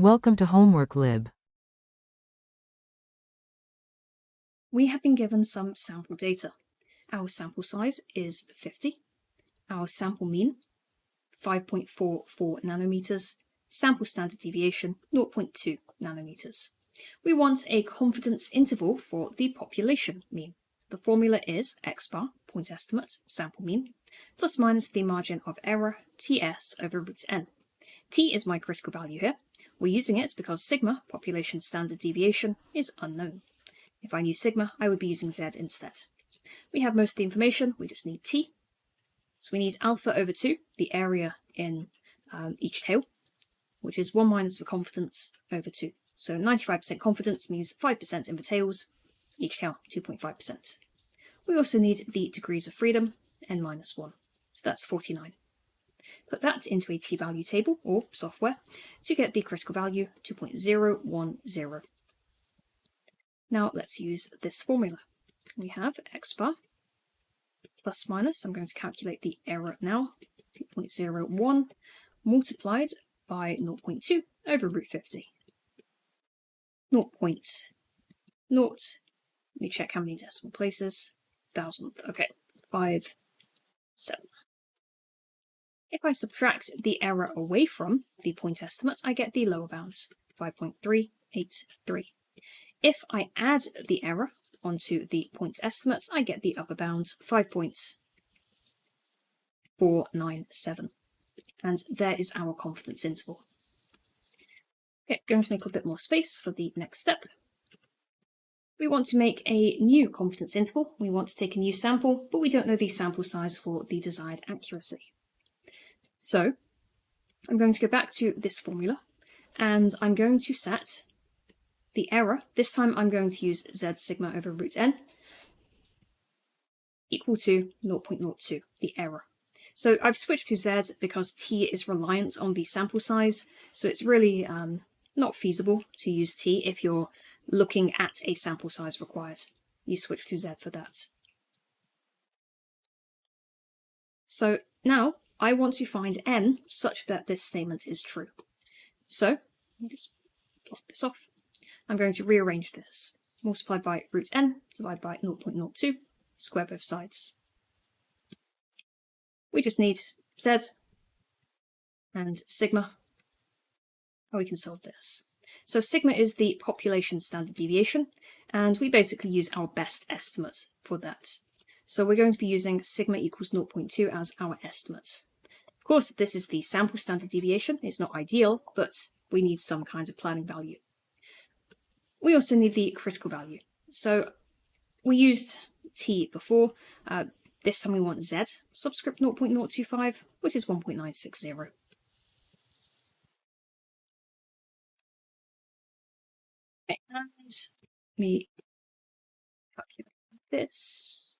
Welcome to Homework Lib. We have been given some sample data. Our sample size is 50. Our sample mean, 5.44 nanometers. Sample standard deviation, 0.2 nanometers. We want a confidence interval for the population mean. The formula is x bar, point estimate, sample mean, plus minus the margin of error, ts over root n. T is my critical value here. We're using it because sigma, population standard deviation, is unknown. If I knew sigma, I would be using z instead. We have most of the information, we just need t. So we need alpha over 2, the area in each tail, which is 1 minus the confidence over 2. So 95% confidence means 5% in the tails, each tail 2.5%. We also need the degrees of freedom, n minus 1. So that's 49. Put that into a t-value table, or software, to get the critical value, 2.010. Now let's use this formula. We have x bar plus minus, I'm going to calculate the error now, 2.01 multiplied by 0.2 over root 50. 0.0, let me check how many decimal places, 1,000, okay, 5, 7. If I subtract the error away from the point estimate, I get the lower bound, 5.383. If I add the error onto the point estimates, I get the upper bounds, 5.497. And there is our confidence interval. Okay, going to make a little bit more space for the next step. We want to make a new confidence interval. We want to take a new sample, but we don't know the sample size for the desired accuracy. So I'm going to go back to this formula, and I'm going to set the error. This time I'm going to use z sigma over root n equal to 0.02, the error. So I've switched to z because t is reliant on the sample size, so it's really not feasible to use t if you're looking at a sample size required. You switch to z for that. So now I want to find n such that this statement is true. So let me just plot this off. I'm going to rearrange this. Multiply by root n, divide by 0.02, square both sides. We just need z and sigma, and we can solve this. So sigma is the population standard deviation, and we basically use our best estimate for that. So we're going to be using sigma equals 0.2 as our estimate. Of course, this is the sample standard deviation. It's not ideal, but we need some kind of planning value. We also need the critical value. So we used t before. This time we want z, subscript 0.025, which is 1.960. Okay, and let me calculate this.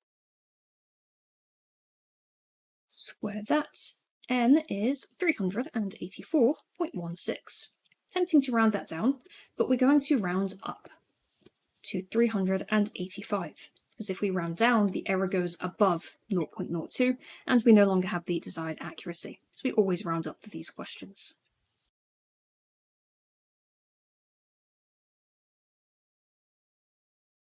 Square that. N is 384.16. Tempting to round that down, but we're going to round up to 385. Because if we round down, the error goes above 0.02, and we no longer have the desired accuracy. So we always round up for these questions.